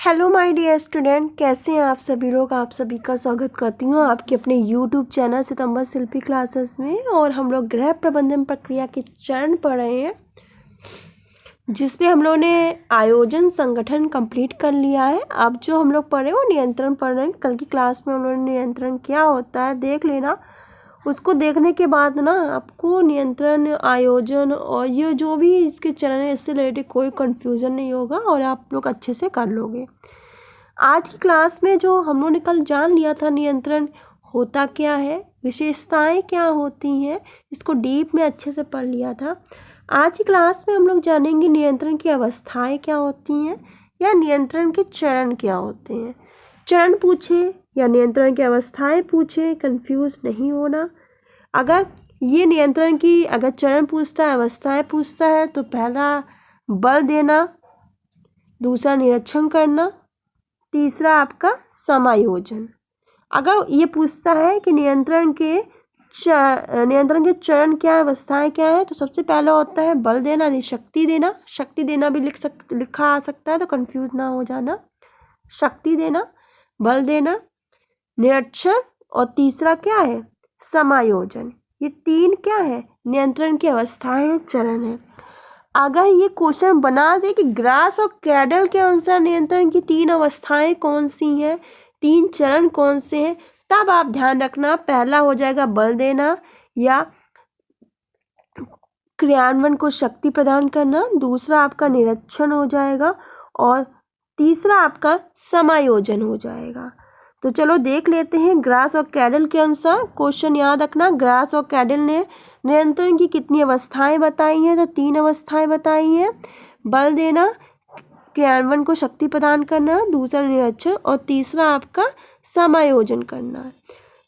Hello my dear student, कैसे हैं आप सभी लोग। आप सभी का स्वागत करती हूँ आपके अपने यूट्यूब चैनल सितंबर शिल्पी क्लासेस में। और हम लोग गृह प्रबंधन प्रक्रिया के चरण पढ़ रहे हैं, जिसमें हम लोगों ने आयोजन संगठन कंप्लीट कर लिया है। अब जो हम लोग पढ़ रहे हैं वो नियंत्रण पढ़ रहे हैं। कल की क्लास में हम लोगों ने नियंत्रण क्या होता है देख लेना। उसको देखने के बाद ना आपको नियंत्रण, आयोजन और ये जो भी इसके चरण है इससे रिलेटेड कोई कन्फ्यूज़न नहीं होगा और आप लोग अच्छे से कर लोगे। आज की क्लास में जो हम लोगों ने कल जान लिया था नियंत्रण होता क्या है, विशेषताएं क्या होती हैं, इसको डीप में अच्छे से पढ़ लिया था। आज की क्लास में हम लोग जानेंगे नियंत्रण की अवस्थाएं क्या होती हैं या नियंत्रण के चरण क्या होते हैं। चरण पूछे या नियंत्रण की अवस्थाएं पूछे, कंफ्यूज नहीं होना। अगर ये नियंत्रण की अगर चरण पूछता है, अवस्थाएं पूछता है, तो पहला बल देना, दूसरा निरीक्षण करना, तीसरा आपका समायोजन। अगर ये पूछता है कि नियंत्रण के चरण क्या है, अवस्थाएं क्या है, तो सबसे पहला होता है बल देना यानी शक्ति देना। शक्ति देना भी लिखा आ सकता है, तो कंफ्यूज ना हो जाना। शक्ति देना, बल देना, निरीक्षण और तीसरा क्या है, समायोजन। ये तीन क्या है, नियंत्रण की अवस्थाएं, चरण है। अगर ये क्वेश्चन बना दे कि ग्रास और क्रैडल के अनुसार नियंत्रण की तीन अवस्थाएं कौन सी हैं, तीन चरण कौन से हैं, तब आप ध्यान रखना पहला हो जाएगा बल देना या क्रियान्वयन को शक्ति प्रदान करना, दूसरा आपका निरीक्षण हो जाएगा और तीसरा आपका समायोजन हो जाएगा। तो चलो देख लेते हैं। ग्रास और कैडल के अनुसार क्वेश्चन याद रखना, ग्रास और कैडल ने नियंत्रण की कितनी अवस्थाएं बताई हैं, तो तीन अवस्थाएं बताई हैं। बल देना, क्रियान्वयन को शक्ति प्रदान करना, दूसरा निरीक्षण और तीसरा आपका समायोजन करना।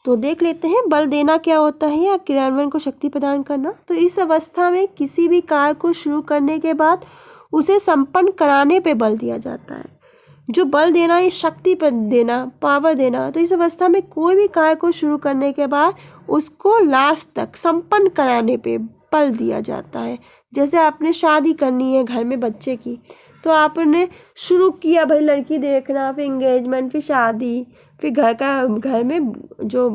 तो देख लेते हैं बल देना क्या होता है या क्रियान्वयन को शक्ति प्रदान करना। तो इस अवस्था में किसी भी कार्य को शुरू करने के बाद उसे संपन्न कराने पे बल दिया जाता है। जो बल देना ये शक्ति पर देना, पावर देना। तो इस अवस्था में कोई भी कार्य को शुरू करने के बाद उसको लास्ट तक संपन्न कराने पे बल दिया जाता है। जैसे आपने शादी करनी है घर में बच्चे की, तो आपने शुरू किया भाई लड़की देखना, फिर एंगेजमेंट, फिर शादी, फिर घर में जो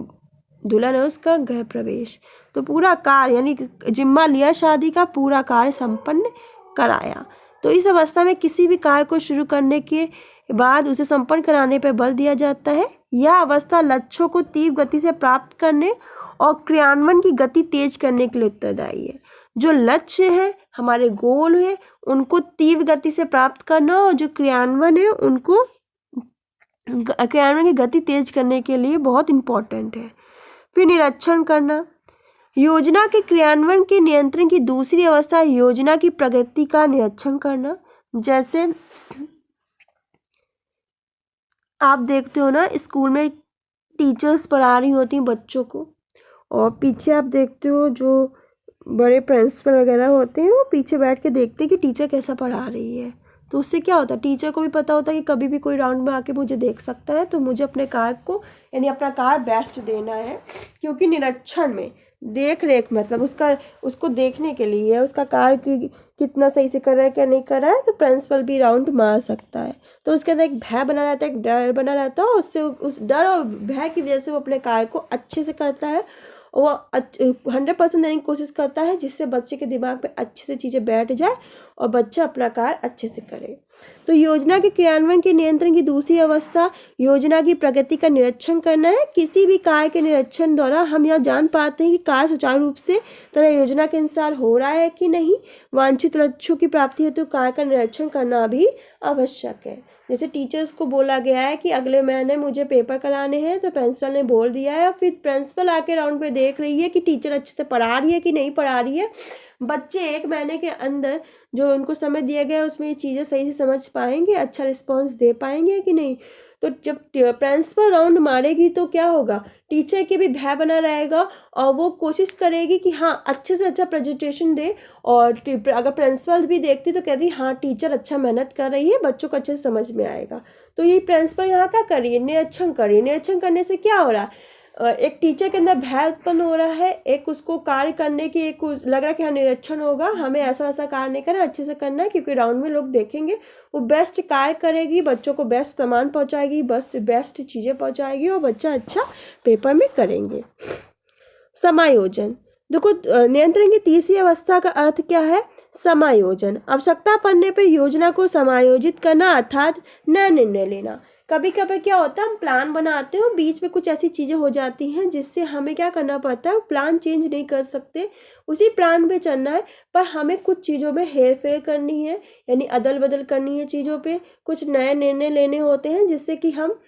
दुल्हन है उसका गृह प्रवेश। तो पूरा कार्य यानी जिम्मा लिया शादी का, पूरा कार्य संपन्न कराया। तो इस अवस्था में किसी भी कार्य को शुरू करने के बाद उसे संपन्न कराने पर बल दिया जाता है। यह अवस्था लक्ष्यों को तीव्र गति से प्राप्त करने और क्रियान्वयन की गति तेज करने के लिए उत्तरदायी है। जो लक्ष्य है, हमारे गोल है, उनको तीव्र गति से प्राप्त करना और जो क्रियान्वयन है उनको क्रियान्वयन की गति तेज करने के लिए बहुत इंपॉर्टेंट है। फिर निरीक्षण करना, योजना के क्रियान्वयन के नियंत्रण की दूसरी अवस्था योजना की प्रगति का निरीक्षण करना। जैसे आप देखते हो ना स्कूल में टीचर्स पढ़ा रही होती हैं बच्चों को, और पीछे आप देखते हो जो बड़े प्रिंसिपल वगैरह होते हैं वो पीछे बैठ के देखते हैं कि टीचर कैसा पढ़ा रही है। तो उससे क्या होता है, टीचर को भी पता होता है कि कभी भी कोई राउंड में आके मुझे देख सकता है, तो मुझे अपने कार्य को यानी अपना कार्य बेस्ट देना है। क्योंकि निरीक्षण में देख रेख मतलब उसको देखने के लिए उसका कार्य कितना सही से कर रहा है क्या नहीं कर रहा है, तो प्रिंसिपल भी राउंड मार सकता है। तो उसके अंदर एक भय बना रहता है, एक डर बना रहता है, और उससे उस डर और भय की वजह से वो अपने कार्य को अच्छे से करता है। वो 100% देने की कोशिश करता है, जिससे बच्चे के दिमाग में अच्छे से चीज़ें बैठ जाए और बच्चा अपना कार्य अच्छे से करे। तो योजना के क्रियान्वयन के नियंत्रण की दूसरी अवस्था योजना की प्रगति का निरीक्षण करना है। किसी भी कार्य के निरीक्षण द्वारा हम यह जान पाते हैं कि कार्य सुचारू रूप से तथा योजना के अनुसार हो रहा है कि नहीं। वांछित लक्ष्यों की प्राप्ति हेतु कार्य का निरीक्षण करना भी आवश्यक है। जैसे टीचर्स को बोला गया है कि अगले महीने मुझे पेपर कराने हैं, तो प्रिंसिपल ने बोल दिया है, और फिर प्रिंसिपल आके राउंड पे देख रही है कि टीचर अच्छे से पढ़ा रही है कि नहीं पढ़ा रही है। बच्चे 1 महीने के अंदर जो उनको समय दिया गया है उसमें ये चीज़ें सही से समझ पाएंगे, अच्छा रिस्पॉन्स दे पाएंगे कि नहीं। तो जब प्रिंसिपल राउंड मारेगी तो क्या होगा, टीचर के भी भय बना रहेगा और वो कोशिश करेगी कि हाँ अच्छे से अच्छा प्रेजेंटेशन दे। और अगर प्रिंसिपल भी देखती तो कहती हाँ टीचर अच्छा मेहनत कर रही है, बच्चों को अच्छे से समझ में आएगा। तो ये प्रिंसिपल यहाँ क्या कर रही है, निरीक्षण कर रही है। निरीक्षण करने से क्या हो रहा है, एक टीचर के अंदर भय उत्पन्न हो रहा है, एक उसको कार्य करने की एक लग रहा है कि हाँ निरीक्षण होगा, हमें ऐसा ऐसा कार्य नहीं करना, अच्छे से करना है क्योंकि राउंड में लोग देखेंगे, वो बेस्ट कार्य करेगी, बच्चों को बेस्ट सामान पहुंचाएगी, बस बेस्ट चीज़ें पहुंचाएगी और बच्चा अच्छा पेपर में करेंगे। समायोजन, देखो नियंत्रण की तीसरी अवस्था का अर्थ क्या है? समायोजन। आवश्यकता पड़ने पर योजना को समायोजित करना अर्थात नया निर्णय लेना। कभी कभी क्या होता है, हम प्लान बनाते हैं, बीच में कुछ ऐसी चीज़ें हो जाती हैं जिससे हमें क्या करना पड़ता है, प्लान चेंज नहीं कर सकते, उसी प्लान पे चलना है, पर हमें कुछ चीज़ों में हेर फेर करनी है, यानी अदल बदल करनी है चीज़ों पे, कुछ नए निर्णय लेने होते हैं जिससे कि हम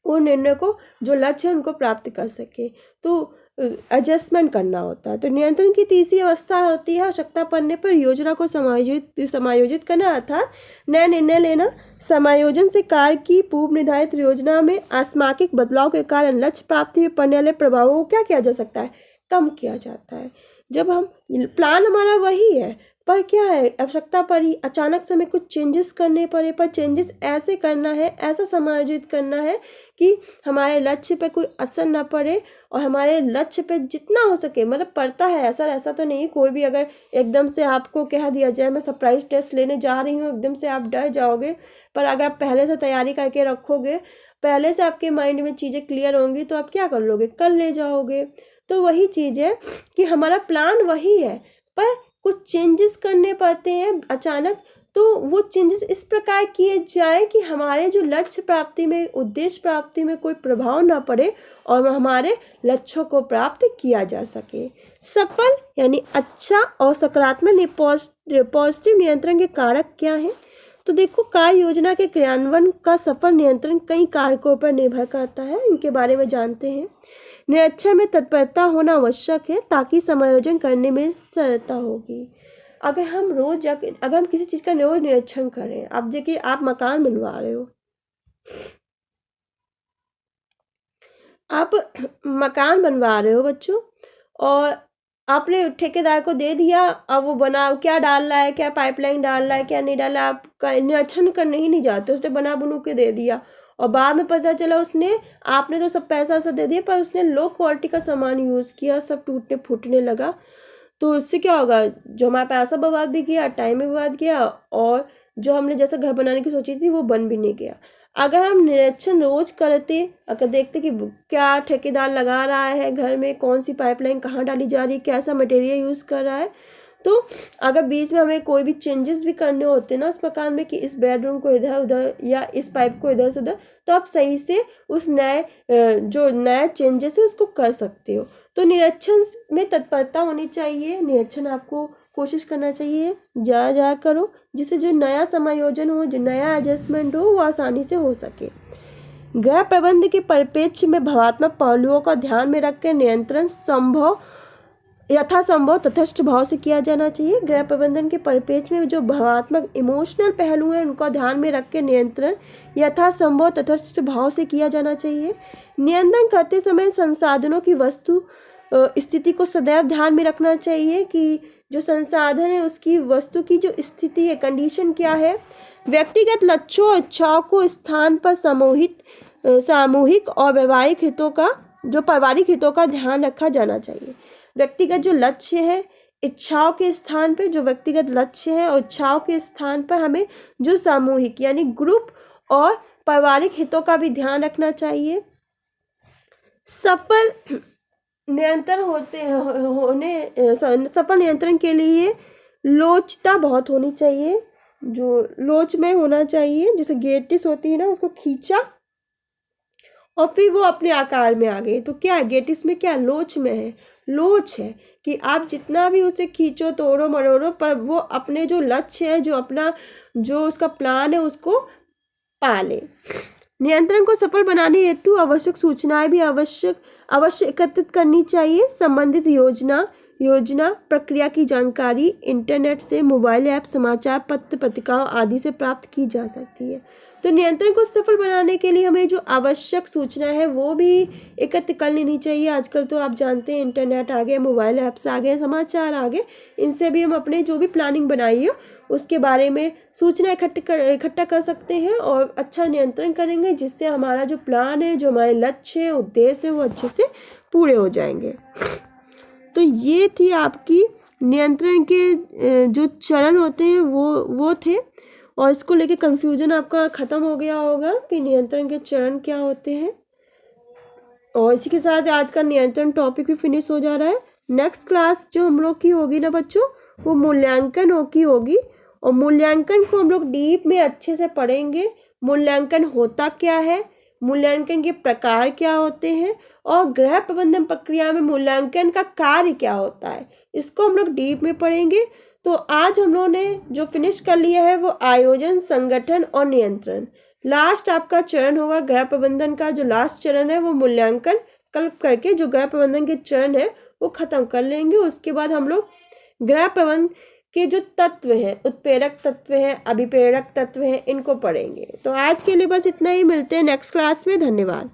उन निर्णय को, जो लक्ष्य है उनको प्राप्त कर सके, तो एडजस्टमेंट करना होता है। तो नियंत्रण की तीसरी अवस्था होती है आवश्यकता पड़ने पर योजना को समायोजित करना अर्थात नया निर्णय लेना। समायोजन से कार्य की पूर्व निर्धारित योजना में आकस्मिक बदलाव के कारण लक्ष्य प्राप्ति में पड़ने वाले प्रभावों को क्या किया जा सकता है? कम किया जाता है। जब हम प्लान हमारा वही है, पर क्या है, आवश्यकता पड़ी, अचानक से हमें कुछ चेंजेस करने पड़े, पर चेंजेस ऐसे करना है, ऐसा समायोजित करना है कि हमारे लक्ष्य पे कोई असर ना पड़े और हमारे लक्ष्य पे जितना हो सके, मतलब पड़ता है ऐसा तो नहीं, कोई भी अगर एकदम से आपको कह दिया जाए मैं सरप्राइज टेस्ट लेने जा रही हूँ, एकदम से आप डर जाओगे, पर अगर आप पहले से तैयारी करके रखोगे, पहले से आपके माइंड में चीज़ें क्लियर होंगी, तो आप क्या कर लोगे, कर ले जाओगे। तो वही चीज़ है कि हमारा प्लान वही है, पर कुछ चेंजेस करने पड़ते हैं अचानक, तो वो चेंजेस इस प्रकार किए जाएं कि हमारे जो लक्ष्य प्राप्ति में, उद्देश्य प्राप्ति में कोई प्रभाव ना पड़े और हमारे लक्ष्यों को प्राप्त किया जा सके। सफल यानी अच्छा और सकारात्मक पॉजिटिव नियंत्रण के कारक क्या हैं? तो देखो, कार्य योजना के क्रियान्वयन का सफल नियंत्रण कई कारकों पर निर्भर करता है, इनके बारे में जानते हैं। निरीक्षण में तत्परता होना आवश्यक है ताकि समायोजन करने में सरलता होगी। अगर हम किसी चीज़ का रोज निरीक्षण करें, अब देखिए आप मकान बनवा रहे हो, आप मकान बनवा रहे हो बच्चों, और आपने ठेकेदार को दे दिया, अब वो बना क्या डाल रहा है, क्या पाइपलाइन डाल रहा है, क्या नहीं डाल रहा है, आपका निरीक्षण करने ही नहीं जाते, उसने बना बनू के दे दिया, और बाद में पता चला आपने तो सब पैसा दे दिया, पर उसने लो क्वालिटी का सामान यूज़ किया, सब टूटने फूटने लगा। तो उससे क्या होगा, जो हमारा पैसा बर्बाद भी किया, टाइम भी बर्बाद किया, और जो हमने जैसा घर बनाने की सोची थी वो बन भी नहीं गया। अगर हम निरीक्षण रोज करते, अगर देखते कि क्या ठेकेदार लगा रहा है घर में, कौन सी पाइपलाइन कहाँ डाली जा रही है, कैसा मटेरियल यूज़ कर रहा है, तो अगर बीच में हमें कोई भी चेंजेस भी करने होते हैं ना उस मकान में, कि इस बेडरूम को इधर उधर या इस पाइप को इधर से उधर, तो आप सही से उस जो नया चेंजेस है उसको कर सकते हो। तो निरीक्षण में तत्परता होनी चाहिए, निरीक्षण आपको कोशिश करना चाहिए, जा करो, जिससे जो नया समायोजन हो, जो नया एडजस्टमेंट हो, वो आसानी से हो सके। गृह प्रबंध के परिप्रेक्ष्य में भावात्मक पहलुओं का ध्यान में रखकर नियंत्रण यथासंभव तटस्थ भाव से किया जाना चाहिए। गृह प्रबंधन के परिप्रेक्ष्य में जो भावात्मक इमोशनल पहलू हैं उनका ध्यान में रख के नियंत्रण यथासंभव तटस्थ भाव से किया जाना चाहिए। नियंत्रण करते समय संसाधनों की वस्तु स्थिति को सदैव ध्यान में रखना चाहिए कि जो संसाधन है उसकी वस्तु की जो स्थिति है, कंडीशन क्या है। व्यक्तिगत लक्ष्यों और इच्छाओं को स्थान पर सामूहिक और पारिवारिक हितों का ध्यान रखा जाना चाहिए। व्यक्तिगत जो लक्ष्य है, इच्छाओं के स्थान पर जो व्यक्तिगत लक्ष्य है और इच्छाओं के स्थान पर हमें जो सामूहिक यानी ग्रुप और पारिवारिक हितों का भी ध्यान रखना चाहिए। सफल नियंत्रण के लिए लोचता बहुत होनी चाहिए, जो लोच में होना चाहिए, जैसे गेटिस होती है ना, उसको खींचा और फिर वो अपने आकार में आ गई, तो क्या है, गेटिस में क्या, लोच में है, लोच है कि आप जितना भी उसे खींचो तोड़ो मरोड़ो, पर वो अपने जो लक्ष्य है, जो उसका प्लान है उसको पाले। नियंत्रण को सफल बनाने हेतु आवश्यक सूचनाएं भी अवश्य एकत्रित करनी चाहिए। संबंधित योजना प्रक्रिया की जानकारी इंटरनेट से, मोबाइल ऐप, समाचार पत्र, पत्रिकाओं आदि से प्राप्त की जा सकती है। तो नियंत्रण को सफल बनाने के लिए हमें जो आवश्यक सूचना है वो भी एकत्र कर लेनी चाहिए। आजकल तो आप जानते हैं इंटरनेट आ गए, मोबाइल ऐप्स आ गए, समाचार आ गए, इनसे भी हम अपने जो भी प्लानिंग बनाई है उसके बारे में सूचना इकट्ठा कर सकते हैं और अच्छा नियंत्रण करेंगे, जिससे हमारा जो प्लान है, जो हमारे लक्ष्य है, उद्देश्य है, वो अच्छे से पूरे हो जाएंगे। तो ये थी आपकी नियंत्रण के जो चरण होते हैं वो थे, और इसको लेके कंफ्यूजन आपका ख़त्म हो गया होगा कि नियंत्रण के चरण क्या होते हैं। और इसी के साथ आज का नियंत्रण टॉपिक भी फिनिश हो जा रहा है। नेक्स्ट क्लास जो हम लोग की होगी ना बच्चों, वो मूल्यांकन की होगी, और मूल्यांकन को हम लोग डीप में अच्छे से पढ़ेंगे। मूल्यांकन होता क्या है, मूल्यांकन के प्रकार क्या होते हैं, और गृह प्रबंधन प्रक्रिया में मूल्यांकन का कार्य क्या होता है, इसको हम लोग डीप में पढ़ेंगे। तो आज हम लोगों ने जो फिनिश कर लिया है वो आयोजन, संगठन और नियंत्रण। लास्ट आपका चरण होगा गृह प्रबंधन का, जो लास्ट चरण है वो मूल्यांकन कल्प करके जो गृह प्रबंधन के चरण है वो खत्म कर लेंगे। उसके बाद हम लोग गृह प्रबंधन के जो तत्व हैं, उत्प्रेरक तत्व हैं, अभिप्रेरक तत्व हैं, इनको पढ़ेंगे। तो आज के लिए बस इतना ही, मिलते हैं नेक्स्ट क्लास में। धन्यवाद।